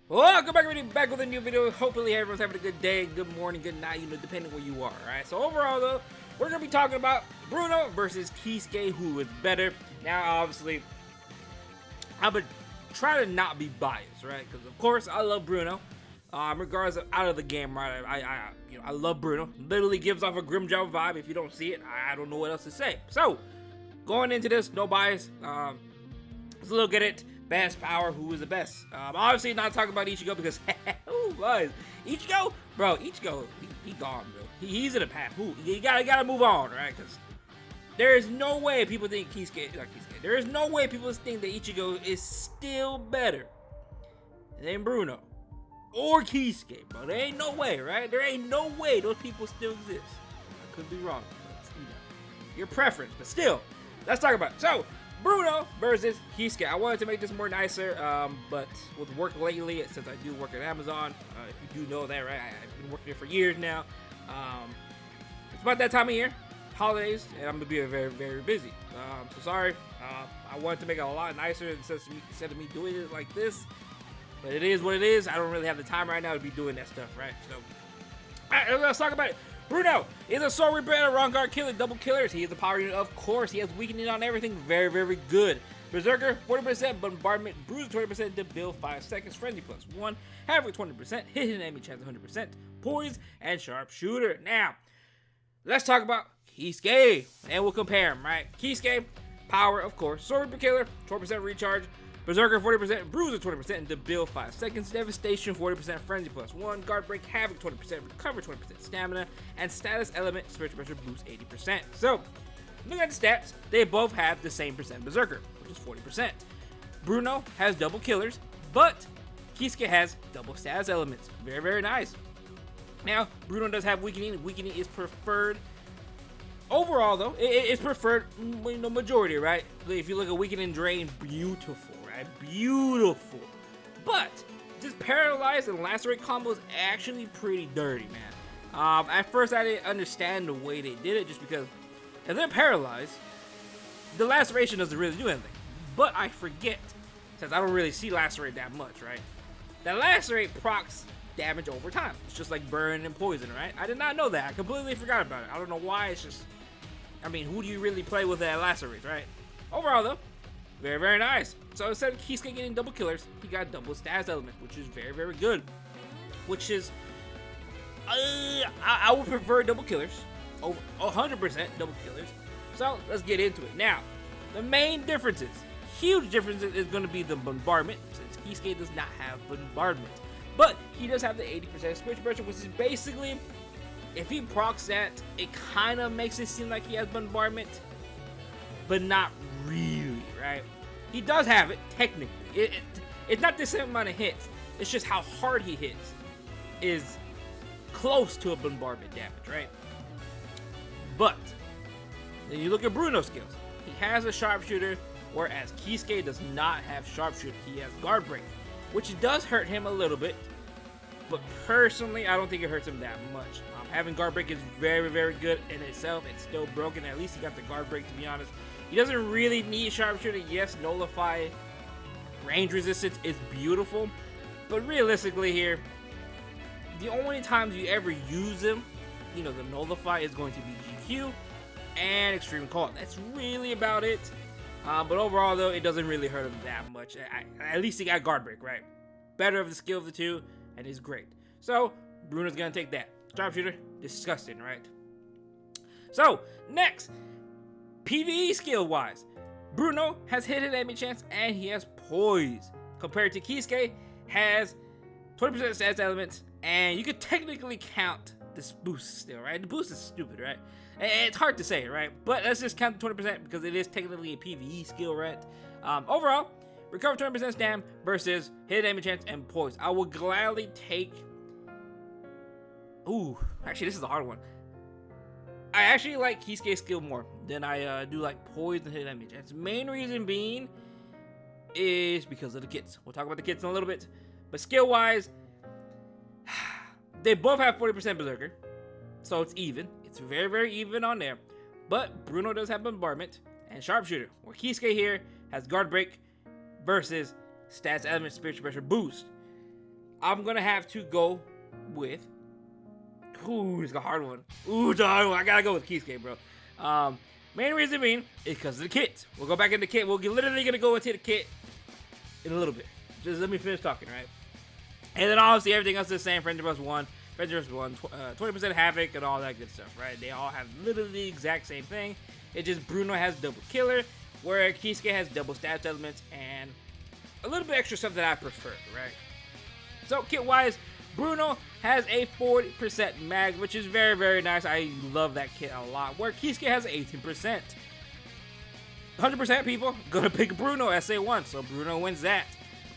Welcome back with a new video. Hopefully everyone's having a good day, good morning, good night, depending where you are, alright? So overall though, we're going to be talking about BRUNO versus KISUKE, who is better. Now obviously, I'm going to try to not be biased, right? Because of course I love BRUNO. Regardless of out of the game, right? I love BRUNO. Literally gives off a Grimjaw vibe. If you don't see it, I don't know what else to say. So, going into this, no bias. Let's look at it. Best power, who is the best? Obviously not talking about Ichigo because who was Ichigo? Bro, Ichigo, he gone, bro. He's in the past. You gotta move on, right? Because there is no way people think there is no way people think that Ichigo is still better than BRUNO or KISUKE, bro. There ain't no way, right? There ain't no way those people still exist. I could be wrong, but your preference, but still, let's talk about it. So, BRUNO versus KISUKE. I wanted to make this more nicer, but with work lately, since I do work at Amazon, if you do know that, right? I've been working here for years now. It's about that time of year, holidays, and I'm gonna be very, very busy. So sorry. I wanted to make it a lot nicer instead of me doing it like this, but it is what it is. I don't really have the time right now to be doing that stuff, right? So, all right, let's talk about it. BRUNO is a Soul Reaper and a Wrong Guard killer, double killers. He is a power unit, of course. He has weakening on everything, very, very good. Berserker, 40%, Bombardment, Bruise 20%, Debil 5 seconds, Frenzy +1, Havoc 20%, Hit enemy chance 100%, Poise, and Sharpshooter. Now, let's talk about KISUKE, and we'll compare him, right? KISUKE, power, of course, Soul Reaper killer, 12% recharge, Berserker 40%, Bruiser 20%, and Debil 5 seconds, Devastation 40%, Frenzy +1, Guard Break, Havoc 20%, Recover 20%, Stamina, and Status Element, Spiritual Pressure boost 80%. So, looking at the stats, they both have the same percent Berserker, which is 40%. BRUNO has double killers, but KISUKE has double status elements. Very, very nice. Now, BRUNO does have weakening. Weakening is preferred. Overall, though, it's preferred, majority, right? If you look at weakening drain, beautiful, right? Beautiful. But just paralyze and lacerate combo is actually pretty dirty, man. At first, I didn't understand the way they did it, just because if they're paralyzed, the laceration doesn't really do anything. But I forget, since I don't really see lacerate that much, right? That lacerate procs damage over time. It's just like burn and poison, right? I did not know that. I completely forgot about it. I don't know why. It's just, I mean, who do you really play with that lacerate, right? Overall, though, very, very nice. So instead of KISUKE getting double killers, he got double status element, which is very, very good. Which is, I would prefer double killers over 100% double killers. So let's get into it. Now, the main differences, huge differences, is going to be the bombardment, since KISUKE does not have bombardment. But he does have the 80% spiritual pressure, which is basically, if he procs that, it kind of makes it seem like he has bombardment, but not really, right? He does have it, technically. It's not the same amount of hits. It's just how hard he hits is close to a bombardment damage, right? But then you look at BRUNO's skills. He has a sharpshooter, whereas KISUKE does not have sharpshooter. He has guard break, which does hurt him a little bit, but personally, I don't think it hurts him that much. Having guard break is very, very good in itself. It's still broken. At least he got the guard break, to be honest. He doesn't really need sharpshooter. Yes, nullify range resistance is beautiful, but realistically here, the only times you ever use him, the nullify is going to be GQ and extreme cold. That's really about it. But overall, though, it doesn't really hurt him that much. At least he got guard break, right? Better of the skill of the two, and is great. So, BRUNO's gonna take that. Sharpshooter, disgusting, right? So, next, PvE skill-wise, BRUNO has hit enemy chance, and he has poise. Compared to KISUKE, has 20% status elements, and you could technically count this boost still, right? The boost is stupid, right? It's hard to say, right? But let's just count the 20% because it is technically a PvE skill, right? Overall, recover 20% stam versus hit enemy chance and poise. I will gladly take. Ooh, actually, this is a hard one. I actually like KISUKE's skill more than I do like poise and hit enemy chance. Main reason being is because of the kits. We'll talk about the kits in a little bit. But skill-wise, they both have 40% Berserker, so it's even. It's very, very even on there. But BRUNO does have Bombardment and Sharpshooter, where KISUKE here has Guard Break versus Stats Element Spiritual Pressure Boost. I'm gonna have to go with. Ooh, it's a hard one. Ooh, it's a hard one. I gotta go with Kisuke, bro. Main reason being is because of the kit. We'll go back into the kit. We're literally gonna go into the kit in a little bit. Just let me finish talking, right? And then obviously everything else is the same. Friendship plus one, 20% havoc, and all that good stuff, right? They all have literally the exact same thing. It's just Bruno has double killer, where Kisuke has double stats elements and a little bit extra stuff that I prefer, right? So kit-wise, Bruno has a 40% mag, which is very, very nice. I love that kit a lot. Where Kisuke has 18%. 100% people gonna pick Bruno SA1, so Bruno wins that.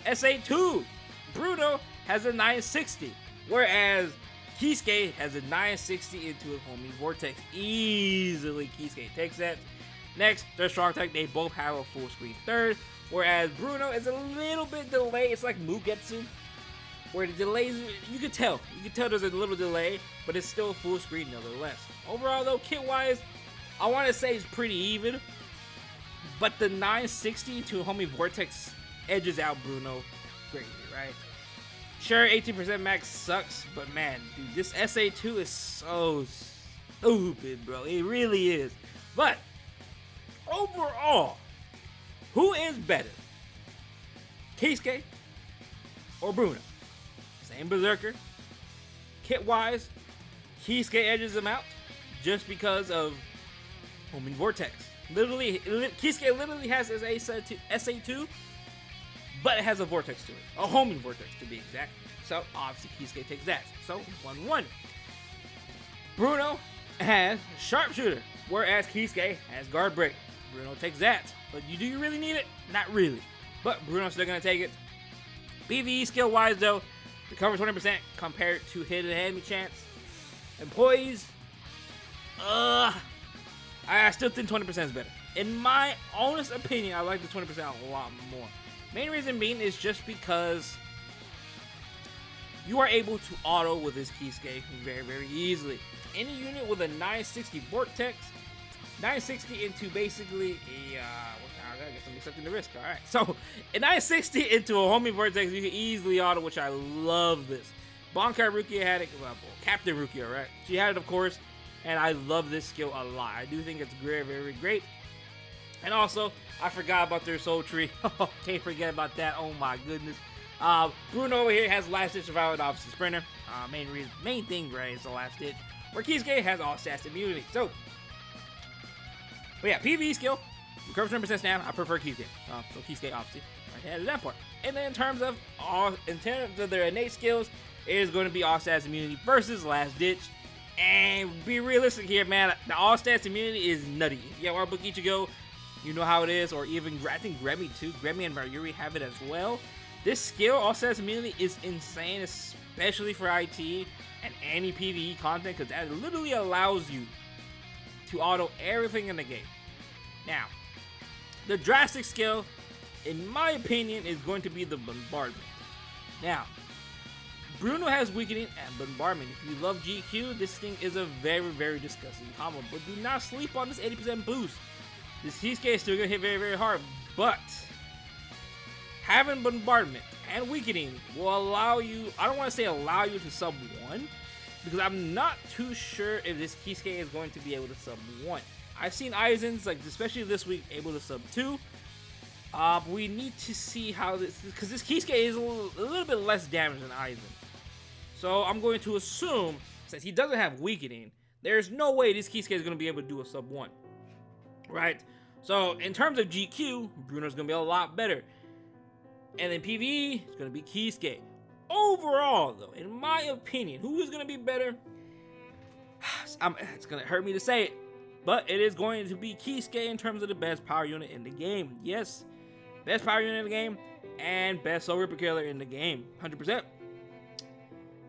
SA2, Bruno has a 960, whereas Kisuke has a 960 into a homing vortex. Easily Kisuke takes that. Next, their strong attack, they both have a full screen third, whereas Bruno is a little bit delayed. It's like Mugetsu, where the delays, you can tell there's a little delay, but it's still full screen nevertheless. Overall though, kit-wise, I want to say it's pretty even, but the 960 to homie vortex edges out Bruno greatly, right? Sure, 18% max sucks, but man, dude, this SA2 is so stupid, bro. It really is. But overall, who is better? Kisuke or Bruno? Same berserker. Kit-wise, Kisuke edges him out just because of homing vortex. Kisuke literally has his SA2, but it has a vortex to it. A homing vortex, to be exact. So, obviously, Kisuke takes that. So, 1-1. Bruno has sharpshooter, whereas Kisuke has guard break. Bruno takes that. But do you really need it? Not really. But Bruno's still going to take it. PvE skill-wise, though, recover 20% compared to hidden enemy chance. Employees, I still think 20% is better. In my honest opinion, I like the 20% a lot more. Main reason being is just because you are able to auto with this Kisuke very, very easily. Any unit with a 960 vortex, 960 into basically a, I gotta get something to risk, alright. So, a 960 into a homing vortex, you can easily auto, which I love this. Bankai Rukia had it, well, Captain Rukia, right? She had it, of course, and I love this skill a lot. I do think it's very, very great. And also, I forgot about their soul tree. Can't forget about that. Oh my goodness. Bruno over here has last ditch survival and obviously sprinter. Main thing, right, is the last ditch. Where Kisuke has all stats immunity. So, but yeah, PvE skill, recover 20% stamina. I prefer Kisuke. So Kisuke obviously right ahead of that part. And then in terms of their innate skills, it is going to be all stats immunity versus last ditch. And be realistic here, man. The all stats immunity is nutty. If you have our book Ichigo, you know how it is, or even, I think Grammy too. Grammy and Mayuri have it as well. This skill, all stats immunity, is insane, especially for IT and any PvE content, because that literally allows you to auto everything in the game. Now, the drastic skill, in my opinion, is going to be the bombardment. Now, Bruno has weakening and bombardment. If you love GQ, this thing is a very, very disgusting combo, but do not sleep on this 80% boost. This Kisuke is still going to hit very, very hard, but having bombardment and weakening will allow you, I don't want to say allow you to sub 1, because I'm not too sure if this Kisuke is going to be able to sub 1. I've seen Aizen's, like especially this week, able to sub 2. We need to see how this, because this Kisuke is a little bit less damage than Aizen. So I'm going to assume, since he doesn't have weakening, there's no way this Kisuke is going to be able to do a sub 1. Right? So, in terms of GQ, Bruno's going to be a lot better. And then PvE, it's going to be Kisuke. Overall, though, in my opinion, who is going to be better? It's going to hurt me to say it, but it is going to be Kisuke in terms of the best power unit in the game. Yes, best power unit in the game, and best Soul Ripper Killer in the game, 100%.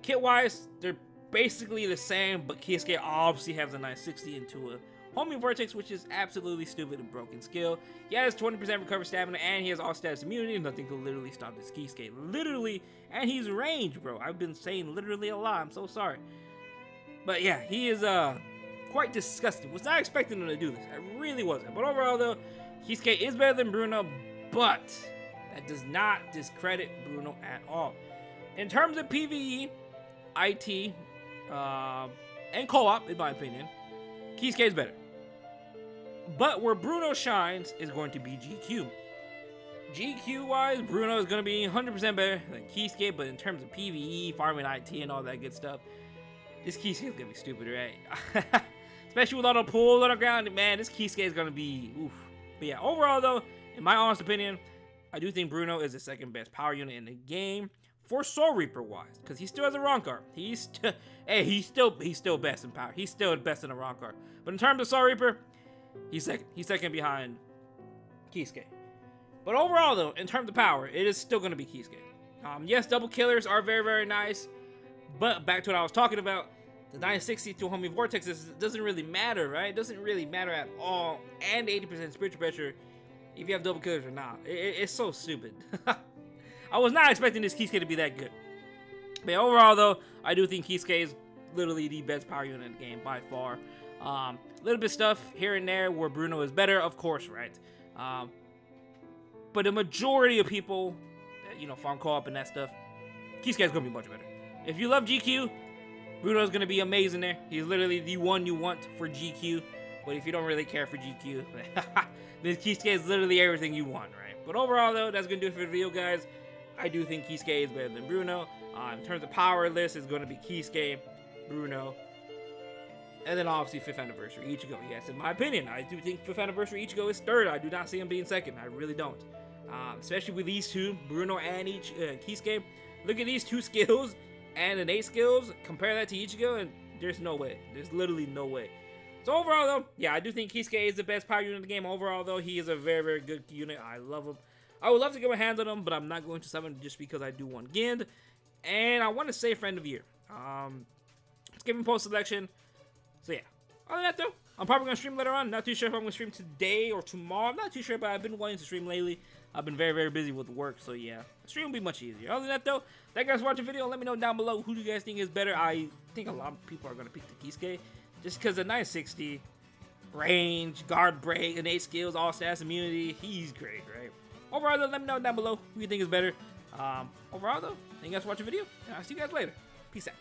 Kit-wise, they're basically the same, but Kisuke obviously has a 960 into a homing vortex, which is absolutely stupid and broken skill. He has 20% recover stamina, and he has all stats immunity. Nothing can literally stop this Kisuke. Literally, and he's ranged, bro. I've been saying literally a lot. I'm so sorry. But yeah, he is quite disgusting. Was not expecting him to do this. I really wasn't. But overall, though, Kisuke is better than Bruno, but that does not discredit Bruno at all. In terms of PvE, IT, and co-op, in my opinion, KISUKE is better. But where BRUNO shines is going to be GQ. GQ-wise, BRUNO is going to be 100% better than KISUKE, but in terms of PvE, farming IT, and all that good stuff, this KISUKE is going to be stupid, right? Especially with all the pools on the ground, man, this KISUKE is going to be oof. But yeah, overall though, in my honest opinion, I do think BRUNO is the second best power unit in the game for Soul Reaper wise, because he still has a Rankar. He's still best in power. He's still best in a Rankar. But in terms of Soul Reaper, he's second. He's second behind KISUKE. But overall though, in terms of power, it is still going to be KISUKE. Yes, double killers are very, very nice, but back to what I was talking about, the 960 to homing vortexes doesn't really matter, right? It doesn't really matter at all, and 80% spiritual pressure if you have double killers or not. It's so stupid. I was not expecting this KISUKE to be that good. But overall though, I do think KISUKE is literally the best power unit in the game by far. Little bit stuff here and there where BRUNO is better, of course, right? But the majority of people that, farm co-op and that stuff, KISUKE is going to be much better. If you love GQ, BRUNO is going to be amazing there. He's literally the one you want for GQ. But if you don't really care for GQ, then KISUKE is literally everything you want, right? But overall, though, that's going to do it for the video, guys. I do think KISUKE is better than BRUNO. In terms of power list, it's going to be KISUKE, BRUNO, and then obviously 5th anniversary Ichigo. Yes, in my opinion, I do think 5th anniversary Ichigo is third. I do not see him being second. I really don't. Especially with these two, BRUNO and KISUKE. Look at these two skills and innate skills. Compare that to Ichigo, and there's no way. There's literally no way. So overall, though, yeah, I do think KISUKE is the best power unit in the game. Overall, though, he is a very, very good unit. I love him. I would love to get my hands on him, but I'm not going to summon just because I do want Gind. And I want to say Friend of Year. Let's give him post selection. So yeah, other than that though, I'm probably going to stream later on. Not too sure if I'm going to stream today or tomorrow. I'm not too sure, but I've been wanting to stream lately. I've been very, very busy with work, so yeah. Stream will be much easier. Other than that though, thank you guys for watching the video. Let me know down below who do you guys think is better. I think a lot of people are going to pick the KISUKE just because the 960, range, guard break, innate skills, all stats, immunity, he's great, right? Overall though, let me know down below who you think is better. Overall though, thank you guys for watching the video, and I'll see you guys later. Peace out.